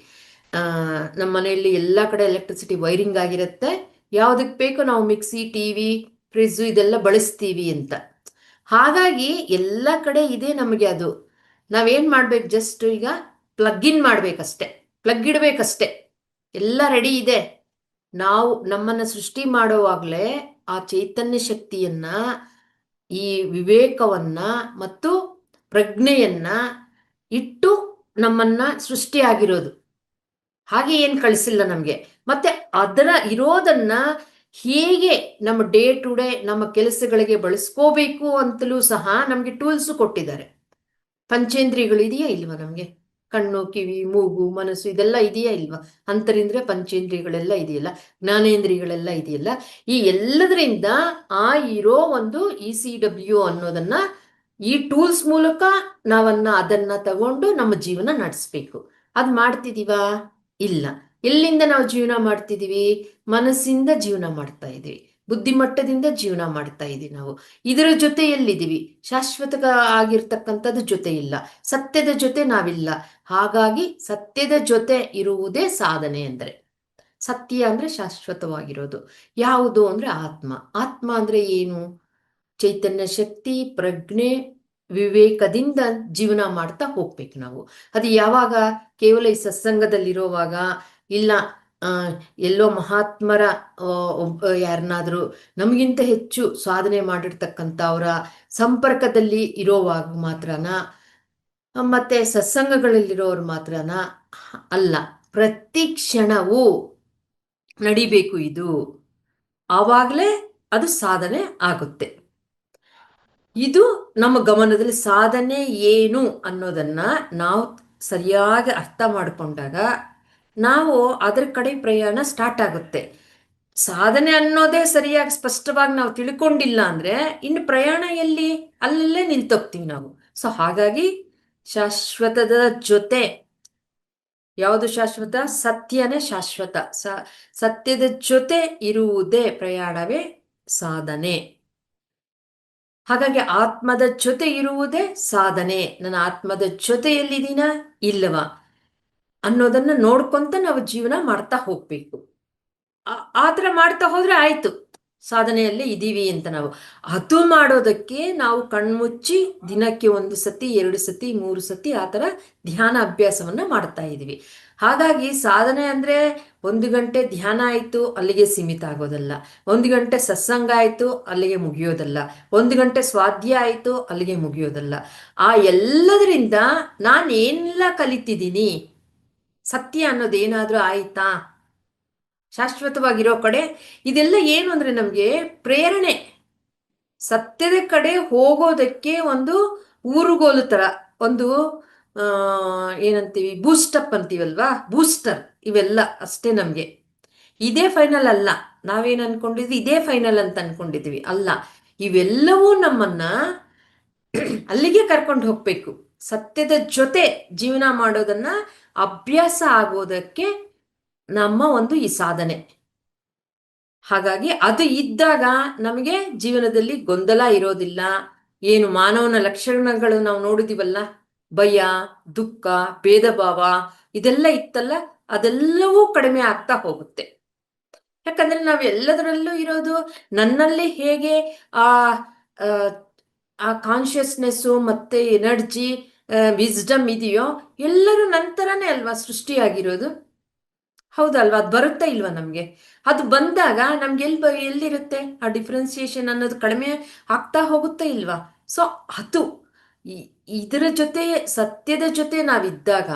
ನಮ್ಮ ಮನೆಯಲ್ಲಿ ಎಲ್ಲ ಕಡೆ ಎಲೆಕ್ಟ್ರಿಸಿಟಿ ವೈರಿಂಗ್ ಆಗಿರುತ್ತೆ, ಯಾವುದಕ್ಕೆ ಬೇಕು ನಾವು ಮಿಕ್ಸಿ, ಟಿವಿ, ಫ್ರಿಜ್ಜು ಇದೆಲ್ಲ ಬಳಸ್ತೀವಿ ಅಂತ. ಹಾಗಾಗಿ ಎಲ್ಲ ಕಡೆ ಇದೆ ನಮಗೆ. ಅದು ನಾವೇನ್ ಮಾಡ್ಬೇಕು, ಜಸ್ಟ್ ಈಗ ಪ್ಲಗ್ ಇನ್ ಮಾಡ್ಬೇಕಷ್ಟೆ, ಪ್ಲಗ್ ಇಡ್ಬೇಕಷ್ಟೆ, ಎಲ್ಲ ರೆಡಿ ಇದೆ. ನಾವು ನಮ್ಮನ್ನ ಸೃಷ್ಟಿ ಮಾಡುವಾಗಲೇ ಆ ಚೈತನ್ಯ ಶಕ್ತಿಯನ್ನ, ಈ ವಿವೇಕವನ್ನ ಮತ್ತು ಪ್ರಜ್ಞೆಯನ್ನ ಇಟ್ಟು ನಮ್ಮನ್ನ ಸೃಷ್ಟಿಯಾಗಿರೋದು. ಹಾಗೆ ಏನ್ ಕಳಿಸಿಲ್ಲ ನಮ್ಗೆ. ಮತ್ತೆ ಅದರ ಇರೋದನ್ನ ಹೇಗೆ ನಮ್ಮ ಡೇ ಟು ಡೇ ನಮ್ಮ ಕೆಲಸಗಳಿಗೆ ಬಳಸ್ಕೋಬೇಕು ಅಂತಲೂ ಸಹ ನಮ್ಗೆ ಟೂಲ್ಸ್ ಕೊಟ್ಟಿದ್ದಾರೆ. ಪಂಚೇಂದ್ರಿಯಗಳು ಇದೆಯಾ ಇಲ್ವಾ ನಮ್ಗೆ? ಕಣ್ಣು, ಕಿವಿ, ಮೂಗು, ಮನಸ್ಸು ಇದೆಲ್ಲ ಇದೆಯಾ ಇಲ್ವಾ? ಅಂತರಿಂದ್ರಿಯ ಪಂಚೇಂದ್ರಿಯಗಳೆಲ್ಲ ಇದೆಯಲ್ಲ, ಜ್ಞಾನೇಂದ್ರಿಯಗಳೆಲ್ಲ ಇದೆಯಲ್ಲ. ಈ ಎಲ್ಲದರಿಂದ ಆ ಇರೋ ಒಂದು ECW ಅನ್ನೋದನ್ನ, ಈ ಟೂಲ್ಸ್ ಮೂಲಕ ಅದನ್ನ ತಗೊಂಡು ನಮ್ಮ ಜೀವನ ನಡೆಸ್ಬೇಕು. ಅದ್ ಮಾಡ್ತಿದೀವಾ? ಇಲ್ಲ. ಎಲ್ಲಿಂದ ನಾವು ಜೀವನ ಮಾಡ್ತಿದೀವಿ? ಮನಸ್ಸಿಂದ ಜೀವನ ಮಾಡ್ತಾ ಇದೀವಿ, ಬುದ್ಧಿಮಟ್ಟದಿಂದ ಜೀವನ ಮಾಡ್ತಾ ಇದೀವಿ. ನಾವು ಇದರ ಜೊತೆ ಎಲ್ಲಿದ್ದೀವಿ? ಶಾಶ್ವತ ಆಗಿರ್ತಕ್ಕಂಥದ್ದು ಜೊತೆ ಇಲ್ಲ, ಸತ್ಯದ ಜೊತೆ ನಾವಿಲ್ಲ. ಹಾಗಾಗಿ ಸತ್ಯದ ಜೊತೆ ಇರುವುದೇ ಸಾಧನೆ ಅಂದ್ರೆ. ಸತ್ಯ ಅಂದ್ರೆ ಶಾಶ್ವತವಾಗಿರೋದು. ಯಾವುದು ಅಂದ್ರೆ ಆತ್ಮ. ಆತ್ಮ ಅಂದ್ರೆ ಏನು? ಚೈತನ್ಯ ಶಕ್ತಿ, ಪ್ರಜ್ಞೆ, ವಿವೇಕದಿಂದ ಜೀವನ ಮಾಡ್ತಾ ಹೋಗ್ಬೇಕು ನಾವು. ಅದು ಯಾವಾಗ? ಕೇವಲ ಈ ಸತ್ಸಂಗದಲ್ಲಿರೋವಾಗ, ಇಲ್ಲ ಎಲ್ಲೋ ಮಹಾತ್ಮರ ಯಾರನ್ನಾದ್ರೂ ನಮಗಿಂತ ಹೆಚ್ಚು ಸಾಧನೆ ಮಾಡಿರ್ತಕ್ಕಂಥ ಅವರ ಸಂಪರ್ಕದಲ್ಲಿ ಇರೋವಾಗ ಮಾತ್ರನ, ಮತ್ತೆ ಸತ್ಸಂಗಗಳಲ್ಲಿರೋರು ಮಾತ್ರನ ಅಲ್ಲ, ಪ್ರತಿ ಕ್ಷಣವೂ ನಡಿಬೇಕು ಇದು. ಆವಾಗಲೇ ಅದು ಸಾಧನೆ ಆಗುತ್ತೆ. ಇದು ನಮ್ಮ ಗಮನದಲ್ಲಿ ಸಾಧನೆ ಏನು ಅನ್ನೋದನ್ನ ನಾವು ಸರಿಯಾಗಿ ಅರ್ಥ ಮಾಡಿಕೊಂಡಾಗ ನಾವು ಅದರ ಕಡೆ ಪ್ರಯಾಣ ಸ್ಟಾರ್ಟ್ ಆಗುತ್ತೆ. ಸಾಧನೆ ಅನ್ನೋದೇ ಸರಿಯಾಗಿ ಸ್ಪಷ್ಟವಾಗಿ ನಾವು ತಿಳ್ಕೊಂಡಿಲ್ಲ ಅಂದ್ರೆ ಇನ್ನು ಪ್ರಯಾಣ ಎಲ್ಲಿ? ಅಲ್ಲೇ ನಿಲ್ತೋಗ್ತೀವಿ ನಾವು. ಸೊ ಹಾಗಾಗಿ ಶಾಶ್ವತದ ಜೊತೆ, ಯಾವುದು ಶಾಶ್ವತ? ಸತ್ಯನೇ ಶಾಶ್ವತ. ಸತ್ಯದ ಜೊತೆ ಇರುವುದೇ ಪ್ರಯಾಣವೇ ಸಾಧನೆ. ಹಾಗಾಗಿ ಆತ್ಮದ ಜೊತೆ ಇರುವುದೇ ಸಾಧನೆ. ನನ್ನ ಆತ್ಮದ ಜೊತೆಯಲ್ಲಿದ್ದೀನ ಇಲ್ಲವಾ ಅನ್ನೋದನ್ನ ನೋಡ್ಕೊಂತ ನಾವು ಜೀವನ ಮಾಡ್ತಾ ಹೋಗ್ಬೇಕು. ಆ ಥರ ಮಾಡ್ತಾ ಹೋದ್ರೆ ಆಯ್ತು, ಸಾಧನೆಯಲ್ಲೇ ಇದ್ದೀವಿ ಅಂತ. ನಾವು ಅದು ಮಾಡೋದಕ್ಕೆ ನಾವು ಕಣ್ಮುಚ್ಚಿ ದಿನಕ್ಕೆ 1 ಸತಿ, 2 ಸತಿ, 3 ಸತಿ ಆ ಥರ ಧ್ಯಾನ ಅಭ್ಯಾಸವನ್ನ ಮಾಡ್ತಾ ಇದ್ದೀವಿ. ಹಾಗಾಗಿ ಸಾಧನೆ ಅಂದ್ರೆ 1 ಗಂಟೆ ಧ್ಯಾನ ಆಯ್ತು ಅಲ್ಲಿಗೆ ಸೀಮಿತ ಆಗೋದಲ್ಲ, 1 ಗಂಟೆ ಸತ್ಸಂಗ ಆಯ್ತು ಅಲ್ಲಿಗೆ ಮುಗಿಯೋದಲ್ಲ, 1 ಗಂಟೆ ಸ್ವಾಧ್ಯಾಯ ಆಯ್ತು ಅಲ್ಲಿಗೆ ಮುಗಿಯೋದಲ್ಲ. ಆ ಎಲ್ಲದರಿಂದ ನಾನು ಏನೆಲ್ಲ ಕಲಿತಿದ್ದೀನಿ, ಸತ್ಯ ಅನ್ನೋದೇನಾದ್ರೂ ಆಯ್ತಾ? ಶಾಶ್ವತವಾಗಿರೋ ಕಡೆ ಇದೆಲ್ಲ ಏನು ಅಂದ್ರೆ ನಮ್ಗೆ ಪ್ರೇರಣೆ, ಸತ್ಯದ ಕಡೆ ಹೋಗೋದಕ್ಕೆ ಒಂದು ಊರುಗೋಲು ತರ, ಒಂದು ಏನಂತೀವಿ, ಬೂಸ್ಟಪ್ ಅಂತೀವಲ್ವಾ, ಬೂಸ್ಟರ್. ಇವೆಲ್ಲ ಅಷ್ಟೇ ನಮ್ಗೆ. ಇದೇ ಫೈನಲ್ ಅಲ್ಲ. ನಾವೇನ್ ಅನ್ಕೊಂಡಿದ್ವಿ ಇದೇ ಫೈನಲ್ ಅಂತ ಅನ್ಕೊಂಡಿದ್ವಿ, ಅಲ್ಲ. ಇವೆಲ್ಲವೂ ನಮ್ಮನ್ನ ಅಲ್ಲಿಗೆ ಕರ್ಕೊಂಡು ಹೋಗ್ಬೇಕು. ಸತ್ಯದ ಜೊತೆ ಜೀವನ ಮಾಡೋದನ್ನ ಅಭ್ಯಾಸ ಆಗೋದಕ್ಕೆ ನಮ್ಮ ಒಂದು ಈ ಸಾಧನೆ. ಹಾಗಾಗಿ ಅದು ಇದ್ದಾಗ ನಮಗೆ ಜೀವನದಲ್ಲಿ ಗೊಂದಲ ಇರೋದಿಲ್ಲ. ಏನು ಮಾನವನ ಲಕ್ಷಣಗಳು ನಾವು ನೋಡಿದಿವಲ್ಲ, ಭಯ, ದುಃಖ, ಭೇದ ಭಾವ, ಇದೆಲ್ಲ ಇತ್ತಲ್ಲ, ಅದೆಲ್ಲವೂ ಕಡಿಮೆ ಆಗ್ತಾ ಹೋಗುತ್ತೆ. ಯಾಕಂದ್ರೆ ನಾವು ಎಲ್ಲದರಲ್ಲೂ ಇರೋದು ನನ್ನಲ್ಲಿ ಹೇಗೆ ಆ ಆ ಕಾನ್ಶಿಯಸ್ನೆಸ್ಸು ಮತ್ತೆ ಎನರ್ಜಿ, ವಿಸ್ಡಮ್ ಇದೆಯೋ, ಎಲ್ಲರೂ ನಂತರನೇ ಅಲ್ವಾ ಸೃಷ್ಟಿಯಾಗಿರೋದು. ಹೌದಲ್ವಾ? ಅದು ಬರುತ್ತಾ ಇಲ್ವಾ ನಮ್ಗೆ? ಅದು ಬಂದಾಗ ನಮ್ಗೆ ಎಲ್ಲಿರುತ್ತೆ ಆ ಡಿಫ್ರೆನ್ಸಿಯೇಷನ್ ಅನ್ನೋದು? ಕಡಿಮೆ ಆಗ್ತಾ ಹೋಗುತ್ತಾ ಇಲ್ವಾ? ಸೊ ಅದು ಇದರ ಜೊತೆ, ಸತ್ಯದ ಜೊತೆ ನಾವಿದ್ದಾಗ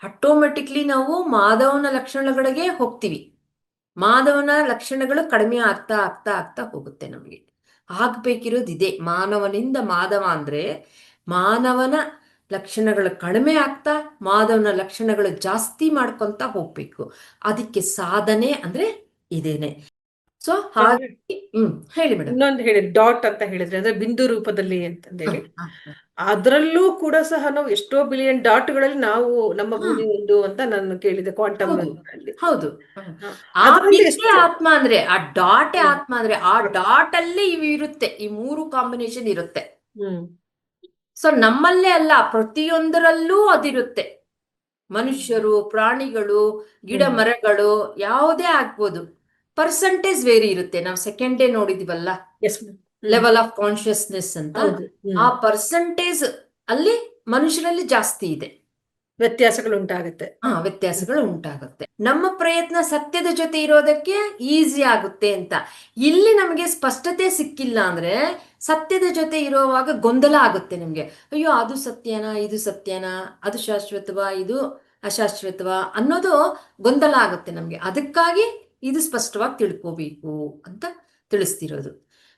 ಆಟೋಮೆಟಿಕ್ಲಿ ನಾವು ಮಾಧವನ ಲಕ್ಷಣಗಳಿಗೆ ಹೋಗ್ತೀವಿ. ಮಾನವನ ಲಕ್ಷಣಗಳು ಕಡಿಮೆ ಆಗ್ತಾ ಆಗ್ತಾ ಆಗ್ತಾ ಹೋಗುತ್ತೆ. ನಮಗೆ ಆಗ್ಬೇಕಿರೋದು ಇದೇ. ಮಾನವನಿಂದ ಮಾಧವ ಅಂದ್ರೆ ಮಾನವನ ಲಕ್ಷಣಗಳು ಕಡಿಮೆ ಆಗ್ತಾ ಮಾಧವನ ಲಕ್ಷಣಗಳು ಜಾಸ್ತಿ ಮಾಡ್ಕೊಂತ ಹೋಗ್ಬೇಕು. ಅದಕ್ಕೆ ಸಾಧನೆ ಅಂದ್ರೆ ಇದೇನೆ. ಸೊ ಹಾಗೆ ಹೇಳಿ ಮೇಡಮ್. ಇನ್ನೊಂದು ಹೇಳಿ, ಡಾಟ್ ಅಂತ ಹೇಳಿದ್ರೆ ಅಂದ್ರೆ ಬಿಂದು ರೂಪದಲ್ಲಿ ಅಂತಂದೇಳಿ, ಅದರಲ್ಲೂ ಕೂಡ ಸಹ ನಾವು ಎಷ್ಟೋ ಬಿಲಿಯನ್ ಡಾಟ್ಗಳಲ್ಲಿ ನಾವು ನಮ್ಮ ಭೂಮಿ ಒಂದು ಅಂತ ನಾನು ಕೇಳಿದೆ ಕ್ವಾಂಟಮ್ ಅಲ್ಲಿ. ಹೌದು. ಆ ಅದರಲ್ಲಿ ಬಿಂದೇ ಆತ್ಮ ಅಂದ್ರೆ, ಆ ಡಾಟೇ ಆತ್ಮ ಅಂದ್ರೆ, ಆ ಡಾಟ್ ಅಲ್ಲಿ ಇವು ಇರುತ್ತೆ, ಈ 3 ಕಾಂಬಿನೇಷನ್ ಇರುತ್ತೆ. ಸೊ ನಮ್ಮಲ್ಲೇ ಅಲ್ಲ, ಪ್ರತಿಯೊಂದರಲ್ಲೂ ಅದಿರುತ್ತೆ. ಮನುಷ್ಯರು, ಪ್ರಾಣಿಗಳು, ಗಿಡ ಮರಗಳು ಯಾವುದೇ ಆಗ್ಬೋದು. ಪರ್ಸೆಂಟೇಜ್ ವೇರಿ ಇರುತ್ತೆ. ನಾವು ಸೆಕೆಂಡ್ ಡೇ ನೋಡಿದಿವಲ್ಲ, ಲೆವೆಲ್ ಆಫ್ ಕಾನ್ಶಿಯಸ್ನೆಸ್ ಅಂತ. ಆ ಪರ್ಸೆಂಟೇಜ್ ಅಲ್ಲಿ ಮನುಷ್ಯರಲ್ಲಿ ಜಾಸ್ತಿ ಇದೆ. ವ್ಯತ್ಯಾಸಗಳು ಉಂಟಾಗುತ್ತೆ. ವ್ಯತ್ಯಾಸಗಳು ಉಂಟಾಗುತ್ತೆ. ನಮ್ಮ ಪ್ರಯತ್ನ ಸತ್ಯದ ಜೊತೆ ಇರೋದಕ್ಕೆ ಈಸಿ ಆಗುತ್ತೆ ಅಂತ. ಇಲ್ಲಿ ನಮಗೆ ಸ್ಪಷ್ಟತೆ ಸಿಕ್ಕಿಲ್ಲ ಅಂದ್ರೆ, ಸತ್ಯದ ಜೊತೆ ಇರೋವಾಗ ಗೊಂದಲ ಆಗುತ್ತೆ ನಮ್ಗೆ. ಅಯ್ಯೋ, ಅದು ಸತ್ಯನಾ, ಇದು ಸತ್ಯನಾ, ಅದು ಶಾಶ್ವತವಾ, ಇದು ಅಶಾಶ್ವತವಾ ಅನ್ನೋದು ಗೊಂದಲ ಆಗುತ್ತೆ ನಮ್ಗೆ. ಅದಕ್ಕಾಗಿ ಇದು ಸ್ಪಷ್ಟವಾಗಿ ತಿಳ್ಕೋಬೇಕು ಅಂತ ತಿಳಿಸ್ತಿರೋದು.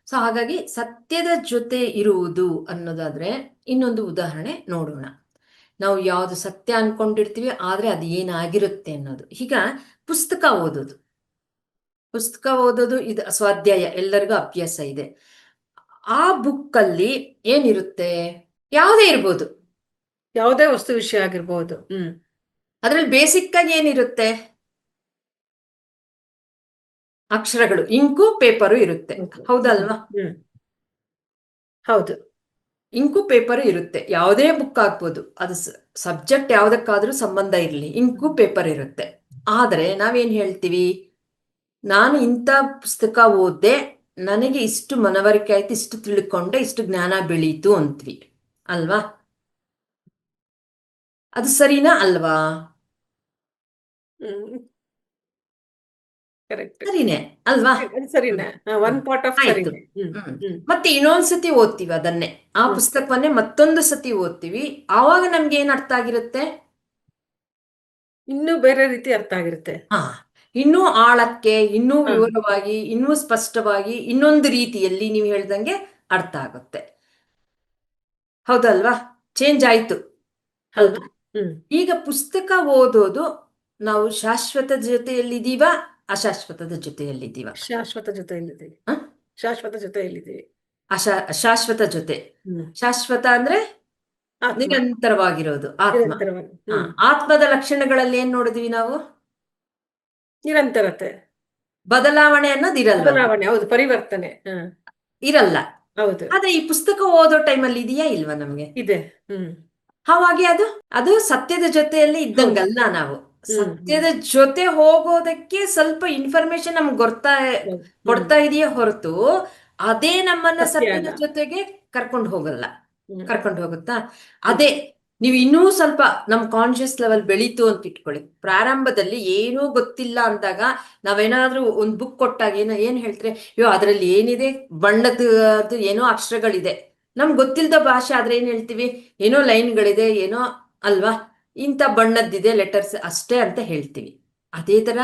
ಸೊ ಹಾಗಾಗಿ ಸತ್ಯದ ಜೊತೆ ಇರುವುದು ಅನ್ನೋದಾದ್ರೆ ಇನ್ನೊಂದು ಉದಾಹರಣೆ ನೋಡೋಣ. ನಾವು ಯಾವುದು ಸತ್ಯ ಅನ್ಕೊಂಡಿರ್ತೀವಿ, ಆದ್ರೆ ಅದು ಏನಾಗಿರುತ್ತೆ ಅನ್ನೋದು. ಈಗ ಪುಸ್ತಕ ಓದೋದು ಇದು ಸ್ವಾಧ್ಯಾಯ, ಎಲ್ಲರಿಗೂ ಅಭ್ಯಾಸ ಇದೆ. ಆ ಬುಕ್ಕಲ್ಲಿ ಏನಿರುತ್ತೆ? ಯಾವುದೇ ಇರ್ಬೋದು, ಯಾವುದೇ ವಸ್ತು ವಿಷಯ ಆಗಿರ್ಬೋದು. ಅದ್ರಲ್ಲಿ ಬೇಸಿಕ್ ಆಗಿ ಏನಿರುತ್ತೆ? ಅಕ್ಷರಗಳು, ಇಂಕು, ಪೇಪರು ಇರುತ್ತೆ. ಹೌದಲ್ವಾ? ಹೌದು. ಇಂಕು ಪೇಪರ್ ಇರುತ್ತೆ. ಯಾವುದೇ ಬುಕ್ ಆಗ್ಬೋದು, ಅದು ಸಬ್ಜೆಕ್ಟ್ ಯಾವುದಕ್ಕಾದ್ರೂ ಸಂಬಂಧ ಇರಲಿ, ಇಂಕು ಪೇಪರ್ ಇರುತ್ತೆ. ಆದ್ರೆ ನಾವೇನ್ ಹೇಳ್ತೀವಿ? ನಾನು ಇಂಥ ಪುಸ್ತಕ ಓದ್ದೆ, ನನಗೆ ಇಷ್ಟು ಮನವರಿಕೆ ಆಯ್ತು, ಇಷ್ಟು ತಿಳ್ಕೊಂಡೆ, ಇಷ್ಟು ಜ್ಞಾನ ಬೆಳೀತು ಅಂತ್ವಿ ಅಲ್ವಾ? ಅದು ಸರಿನಾ ಅಲ್ವಾ? ಸರಿನೇ ಅಲ್ವಾ? ಆಯ್ತು. ಮತ್ತೆ ಇನ್ನೊಂದ್ಸತಿ ಓದ್ತೀವಿ ಅದನ್ನೇ, ಆ ಪುಸ್ತಕವನ್ನೇ ಮತ್ತೊಂದು ಸತಿ ಓದ್ತೀವಿ. ಆವಾಗ ನಮ್ಗೆ ಏನ್ ಅರ್ಥ ಆಗಿರುತ್ತೆ? ಇನ್ನೂ ಬೇರೆ ರೀತಿ ಅರ್ಥ ಆಗಿರುತ್ತೆ. ಇನ್ನೂ ಆಳಕ್ಕೆ, ಇನ್ನೂ ವಿವರವಾಗಿ, ಇನ್ನೂ ಸ್ಪಷ್ಟವಾಗಿ, ಇನ್ನೊಂದು ರೀತಿಯಲ್ಲಿ ನೀವು ಹೇಳ್ದಂಗೆ ಅರ್ಥ ಆಗುತ್ತೆ. ಹೌದಲ್ವಾ? ಚೇಂಜ್ ಆಯ್ತು ಅಲ್ವಾ? ಈಗ ಪುಸ್ತಕ ಓದೋದು ನಾವು ಶಾಶ್ವತದ ಜೊತೆಯಲ್ಲಿದ್ದೀವ, ಅಶಾಶ್ವತದ ಜೊತೆಯಲ್ಲಿದ್ದೀವ? ಶಾಶ್ವತ ಜೊತೆಯಲ್ಲಿದ್ದೀವಿ. ಶಾಶ್ವತ ಜೊತೆಯಲ್ಲಿದ್ದೀವಿ. ಶಾಶ್ವತ ಜೊತೆ. ಶಾಶ್ವತ ಅಂದ್ರೆ ನಿರಂತರವಾಗಿರೋದು ಆತ್ಮ. ಆತ್ಮದ ಲಕ್ಷಣಗಳಲ್ಲಿ ಏನ್ ನೋಡಿದ್ವಿ ನಾವು? ನಿರಂತರತೆ, ಬದಲಾವಣೆ ಅನ್ನೋದು ಇರಲ್ಲ. ಬದಲಾವಣೆ, ಹೌದು, ಪರಿವರ್ತನೆ ಇರಲ್ಲ. ಹೌದು. ಆದ್ರೆ ಈ ಪುಸ್ತಕ ಓದೋ ಟೈಮಲ್ಲಿ ಇದೆಯಾ ಇಲ್ವಾ? ನಮ್ಗೆ ಇದೆ. ಹಾಗಾಗಿ ಅದು ಸತ್ಯದ ಜೊತೆಯಲ್ಲಿ ಇದ್ದಂಗಲ್ಲ. ನಾವು ಸತ್ಯದ ಜೊತೆ ಹೋಗೋದಕ್ಕೆ ಸ್ವಲ್ಪ ಇನ್ಫಾರ್ಮೇಶನ್ ನಮ್ಗೆ ಕೊಡ್ತಾ ಇದೆಯೇ ಹೊರತು ಅದೇ ನಮ್ಮನ್ನ ಸತ್ಯದ ಜೊತೆಗೆ ಕರ್ಕೊಂಡು ಹೋಗುತ್ತಾ? ಅದೇ ನೀವು ಇನ್ನೂ ಸ್ವಲ್ಪ ನಮ್ ಕಾನ್ಶಿಯಸ್ ಲೆವೆಲ್ ಬೆಳೀತು ಅಂತ ಇಟ್ಕೊಳ್ಳಿ. ಪ್ರಾರಂಭದಲ್ಲಿ ಏನೂ ಗೊತ್ತಿಲ್ಲ ಅಂದಾಗ ನಾವೇನಾದ್ರೂ ಒಂದು ಬುಕ್ ಕೊಟ್ಟಾಗ ಏನ್ ಹೇಳ್ತಾರೆ? ಅಯ್ಯೋ, ಅದ್ರಲ್ಲಿ ಏನಿದೆ? ಬಣ್ಣದ್ದು ಏನೋ ಅಕ್ಷರಗಳಿದೆ. ನಮ್ಗೆ ಗೊತ್ತಿಲ್ಲದ ಭಾಷೆ ಆದ್ರೆ ಏನ್ ಹೇಳ್ತೀವಿ? ಏನೋ ಲೈನ್ಗಳಿದೆ, ಏನೋ ಅಲ್ವಾ, ಇಂಥ ಬಣ್ಣದ್ದಿದೆ ಲೆಟರ್ಸ್ ಅಷ್ಟೇ ಅಂತ ಹೇಳ್ತೀವಿ. ಅದೇ ತರ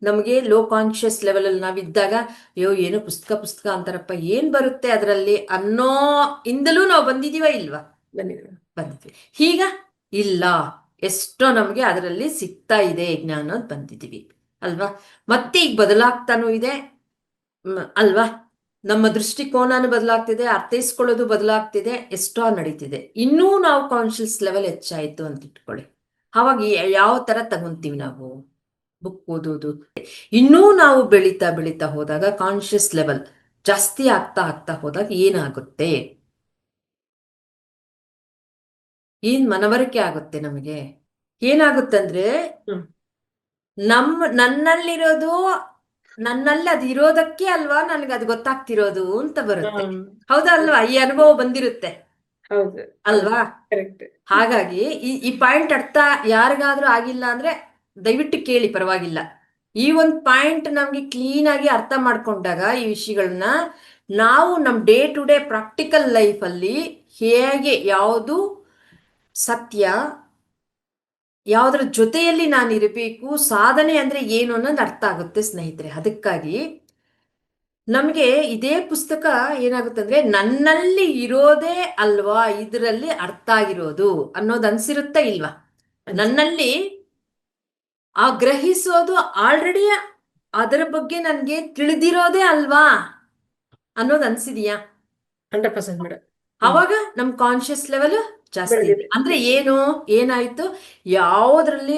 ನಮಗೆ ಲೋ ಕಾನ್ಶಿಯಸ್ ಲೆವೆಲ್ ಅಲ್ಲಿ ನಾವಿದ್ದಾಗ, ಅಯ್ಯೋ ಏನೋ ಪುಸ್ತಕ ಅಂತಾರಪ್ಪ, ಏನ್ ಬರುತ್ತೆ ಅದರಲ್ಲಿ ಅನ್ನೋ ಇಂದಲೂ ನಾವು ಬಂದಿದೀವ ಇಲ್ವಾ? ಬಂದಿದ್ವಿ. ಈಗ ಇಲ್ಲ, ಎಷ್ಟೋ ನಮ್ಗೆ ಅದರಲ್ಲಿ ಸಿಗ್ತಾ ಇದೆ ಜ್ಞಾನ ಬಂದಿದೀವಿ ಅಲ್ವಾ? ಮತ್ತೆ ಈಗ ಬದಲಾಗ್ತಾನೂ ಇದೆ ಅಲ್ವಾ? ನಮ್ಮ ದೃಷ್ಟಿಕೋನನೂ ಬದಲಾಗ್ತಿದೆ, ಅರ್ಥೈಸ್ಕೊಳ್ಳೋದು ಬದಲಾಗ್ತಿದೆ, ಎಷ್ಟೋ ನಡೀತಿದೆ. ಇನ್ನೂ ನಾವು ಕಾನ್ಶಿಯಸ್ ಲೆವೆಲ್ ಹೆಚ್ಚಾಯ್ತು ಅಂತ ಇಟ್ಕೊಳ್ಳಿ. ಅವಾಗ ಯಾವ ತರ ತಗೊಂತೀವಿ ನಾವು ಬುಕ್ ಓದೋದು? ಇನ್ನೂ ನಾವು ಬೆಳೀತಾ ಬೆಳೀತಾ ಹೋದಾಗ ಕಾನ್ಶಿಯಸ್ ಲೆವೆಲ್ ಜಾಸ್ತಿ ಆಗ್ತಾ ಆಗ್ತಾ ಹೋದಾಗ ಏನಾಗುತ್ತೆ? ಏನ್ ಮನವರಿಕೆ ಆಗುತ್ತೆ ನಮಗೆ? ಏನಾಗುತ್ತಂದ್ರೆ ನನ್ನಲ್ಲಿರೋದು ನನ್ನಲ್ಲಿ ಅದು ಇರೋದಕ್ಕೆ ಅಲ್ವಾ ನನಗೆ ಅದು ಗೊತ್ತಾಗ್ತಿರೋದು ಅಂತ ಬರುತ್ತೆ. ಹೌದಾ ಅಲ್ವಾ? ಈ ಅನುಭವ ಬಂದಿರುತ್ತೆ ಅಲ್ವಾ? ಹಾಗಾಗಿ ಈ ಪಾಯಿಂಟ್ ಅರ್ಥ ಯಾರಿಗಾದ್ರೂ ಆಗಿಲ್ಲ ಅಂದ್ರೆ ದಯವಿಟ್ಟು ಕೇಳಿ, ಪರವಾಗಿಲ್ಲ. ಈ ಒಂದು ಪಾಯಿಂಟ್ ನಮ್ಗೆ ಕ್ಲೀನ್ ಆಗಿ ಅರ್ಥ ಮಾಡ್ಕೊಂಡಾಗ ಈ ವಿಷಯಗಳನ್ನ ನಾವು ನಮ್ day to day practical life ಅಲ್ಲಿ ಹೇಗೆ ಯಾವುದು ಸತ್ಯ, ಯಾವುದರ ಜೊತೆಯಲ್ಲಿ ನಾನು ಇರಬೇಕು, ಸಾಧನೆ ಅಂದ್ರೆ ಏನು ಅನ್ನೋದು ಅರ್ಥ ಆಗುತ್ತೆ ಸ್ನೇಹಿತರೆ. ಅದಕ್ಕಾಗಿ ನಮ್ಗೆ ಇದೇ ಪುಸ್ತಕ ಏನಾಗುತ್ತೆ ಅಂದ್ರೆ ನನ್ನಲ್ಲಿ ಇರೋದೇ ಅಲ್ವಾ ಇದರಲ್ಲಿ ಅರ್ಥ ಆಗಿರೋದು ಅನ್ನೋದು ಅನ್ಸಿರುತ್ತಾ ಇಲ್ವಾ? ನನ್ನಲ್ಲಿ ಆ ಗ್ರಹಿಸೋದು ಆಲ್ರೆಡಿ ಅದರ ಬಗ್ಗೆ ನನ್ಗೆ ತಿಳಿದಿರೋದೇ ಅಲ್ವಾ ಅನ್ನೋದು ಅನ್ಸಿದೀಯಾ? 100% ಮೇಡಮ್. ಅವಾಗ ನಮ್ ಕಾನ್ಶಿಯಸ್ ಲೆವೆಲ್ ಜಾಸ್ತಿ ಇದೆ. ಅಂದ್ರೆ ಏನಾಯ್ತು, ಯಾವುದ್ರಲ್ಲಿ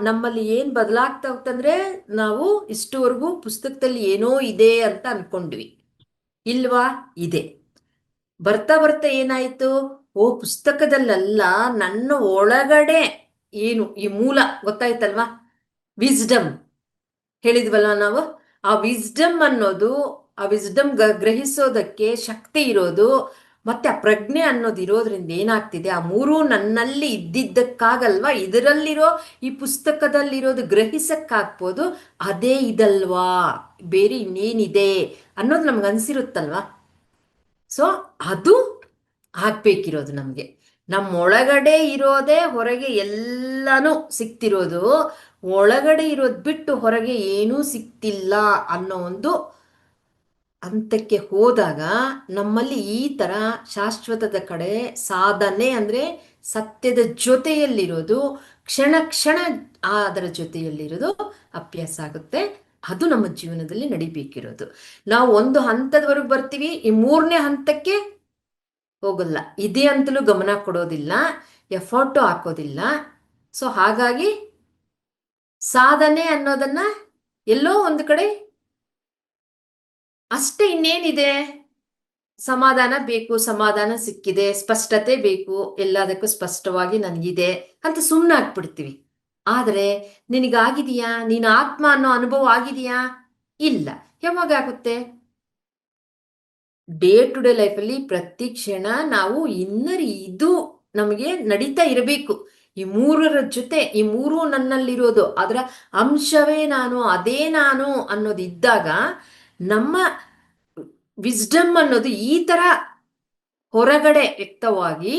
ನಮ್ಮಲ್ಲಿ ಏನ್ ಬದಲಾಗ್ತಾ ಹೋಗ್ತಂದ್ರೆ ನಾವು ಇಷ್ಟುವರೆಗೂ ಪುಸ್ತಕದಲ್ಲಿ ಏನೋ ಇದೆ ಅಂತ ಅನ್ಕೊಂಡ್ವಿ, ಇಲ್ವಾ? ಇದೆ. ಬರ್ತಾ ಬರ್ತಾ ಏನಾಯ್ತು, ಪುಸ್ತಕದಲ್ಲ, ನನ್ನ ಒಳಗಡೆ ಏನು ಈ ಮೂಲ ಗೊತ್ತಾಯ್ತಲ್ವಾ? ವಿಸ್ಡಮ್ ಹೇಳಿದ್ವಲ್ವ ನಾವು. ಆ ವಿಸ್ಡಮ್ ಅನ್ನೋದು, ಆ ವಿಸ್ಡಮ್ ಗ್ರಹಿಸೋದಕ್ಕೆ ಶಕ್ತಿ ಇರೋದು, ಮತ್ತೆ ಆ ಪ್ರಜ್ಞೆ ಅನ್ನೋದು ಇರೋದ್ರಿಂದ ಏನಾಗ್ತಿದೆ, ಆ ಮೂರೂ ನನ್ನಲ್ಲಿ ಇದ್ದಿದ್ದಕ್ಕಾಗಲ್ವಾ ಇದರಲ್ಲಿರೋ ಈ ಪುಸ್ತಕದಲ್ಲಿರೋದು ಗ್ರಹಿಸಕ್ಕಾಗ್ಬೋದು. ಅದೇ ಇದಲ್ವಾ, ಬೇರೆ ಇನ್ನೇನಿದೆ ಅನ್ನೋದು ನಮ್ಗೆ ಅನ್ಸಿರುತ್ತಲ್ವಾ? ಸೊ ಅದು ಆಗ್ಬೇಕಿರೋದು ನಮ್ಗೆ. ನಮ್ಮೊಳಗಡೆ ಇರೋದೇ ಹೊರಗೆ ಎಲ್ಲಾನು ಸಿಕ್ತಿರೋದು, ಒಳಗಡೆ ಇರೋದು ಬಿಟ್ಟು ಹೊರಗೆ ಏನೂ ಸಿಕ್ತಿಲ್ಲ ಅನ್ನೋ ಒಂದು ಹಂತಕ್ಕೆ ಹೋದಾಗ ನಮ್ಮಲ್ಲಿ ಈ ತರ ಶಾಶ್ವತದ ಕಡೆ ಸಾಧನೆ ಅಂದ್ರೆ ಸತ್ಯದ ಜೊತೆಯಲ್ಲಿರೋದು, ಕ್ಷಣ ಕ್ಷಣ ಅದರ ಜೊತೆಯಲ್ಲಿರೋದು ಅಭ್ಯಾಸ ಆಗುತ್ತೆ. ಅದು ನಮ್ಮ ಜೀವನದಲ್ಲಿ ನಡಿಬೇಕಿರೋದು. ನಾವು ಒಂದು ಹಂತದವರೆಗೂ ಬರ್ತೀವಿ, ಈ 3ನೇ ಹಂತಕ್ಕೆ ಹೋಗಲ್ಲ, ಇದೇ ಅಂತಲೂ ಗಮನ ಕೊಡೋದಿಲ್ಲ, ಎಫರ್ಟು ಹಾಕೋದಿಲ್ಲ. ಸೊ ಹಾಗಾಗಿ ಸಾಧನೆ ಅನ್ನೋದನ್ನ ಎಲ್ಲೋ ಒಂದು ಕಡೆ ಅಷ್ಟೇ. ಇನ್ನೇನಿದೆ, ಸಮಾಧಾನ ಬೇಕು, ಸಮಾಧಾನ ಸಿಕ್ಕಿದೆ, ಸ್ಪಷ್ಟತೆ ಬೇಕು, ಎಲ್ಲದಕ್ಕೂ ಸ್ಪಷ್ಟವಾಗಿ ನನಗಿದೆ ಅಂತ ಸುಮ್ಮನೆ ಆಗ್ಬಿಡ್ತೀವಿ. ಆದ್ರೆ ನಿನಗಾಗಿದೆಯಾ? ನೀನು ಆತ್ಮ ಅನ್ನೋ ಅನುಭವ ಆಗಿದೆಯಾ? ಇಲ್ಲ. ಯಾವಾಗ ಆಗುತ್ತೆ? ಡೇ ಟು ಡೇ ಲೈಫಲ್ಲಿ ಪ್ರತಿ ಕ್ಷಣ ನಾವು ಇದು ನಮಗೆ ನಡೀತಾ ಇರಬೇಕು. ಈ 3ರ ಜೊತೆ, ಈ 3 ನನ್ನಲ್ಲಿರೋದು, ಅದರ ಅಂಶವೇ ನಾನು, ಅದೇ ನಾನು ಅನ್ನೋದು ಇದ್ದಾಗ ನಮ್ಮ ವಿಸ್ಡಮ್ ಅನ್ನೋದು ಈ ತರ ಹೊರಗಡೆ ವ್ಯಕ್ತವಾಗಿ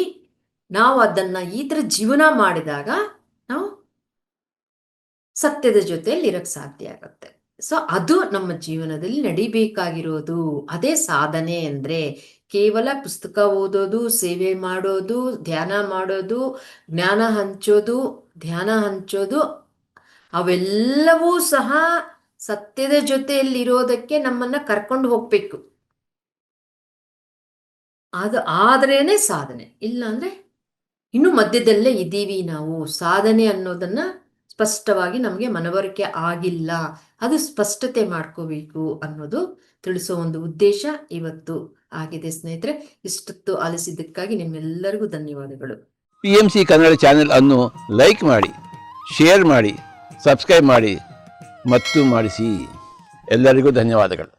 ನಾವು ಅದನ್ನ ಈ ತರ ಜೀವನ ಮಾಡಿದಾಗ ನಾವು ಸತ್ಯದ ಜೊತೆಯಲ್ಲಿ ಇರಕ್ ಸಾಧ್ಯ ಆಗುತ್ತೆ. ಸೊ ಅದು ನಮ್ಮ ಜೀವನದಲ್ಲಿ ನಡಿಬೇಕಾಗಿರೋದು. ಅದೇ ಸಾಧನೆ ಅಂದ್ರೆ ಕೇವಲ ಪುಸ್ತಕ ಓದೋದು, ಸೇವೆ ಮಾಡೋದು, ಧ್ಯಾನ ಮಾಡೋದು, ಜ್ಞಾನ ಹಂಚೋದು, ಧ್ಯಾನ ಹಂಚೋದು ಅವೆಲ್ಲವೂ ಸಹ ಸತ್ಯದ ಜೊತೆಯಲ್ಲಿರೋದಕ್ಕೆ ನಮ್ಮನ್ನ ಕರ್ಕೊಂಡು ಹೋಗ್ಬೇಕು. ಅದು ಆದ್ರೇನೆ ಸಾಧನೆ. ಇಲ್ಲ ಅಂದ್ರೆ ಇನ್ನು ಮಧ್ಯದಲ್ಲೇ ಇದ್ದೀವಿ ನಾವು. ಸಾಧನೆ ಅನ್ನೋದನ್ನ ಸ್ಪಷ್ಟವಾಗಿ ನಮಗೆ ಮನವರಿಕೆ ಆಗಿಲ್ಲ, ಅದು ಸ್ಪಷ್ಟತೆ ಮಾಡ್ಕೋಬೇಕು ಅನ್ನೋದು ತಿಳಿಸೋ ಒಂದು ಉದ್ದೇಶ ಇವತ್ತು ಆಗಿದೆ ಸ್ನೇಹಿತರೆ. ಇಷ್ಟೊತ್ತು ಆಲಿಸಿದ್ದಕ್ಕಾಗಿ ನಿಮ್ಮೆಲ್ಲರಿಗೂ ಧನ್ಯವಾದಗಳು. PMC ಕನ್ನಡ ಚಾನೆಲ್ ಅನ್ನು ಲೈಕ್ ಮಾಡಿ, ಶೇರ್ ಮಾಡಿ, ಸಬ್ಸ್ಕ್ರೈಬ್ ಮಾಡಿ ಮತ್ತು ಮಾಡಿಸಿ. ಎಲ್ಲರಿಗೂ ಧನ್ಯವಾದಗಳು.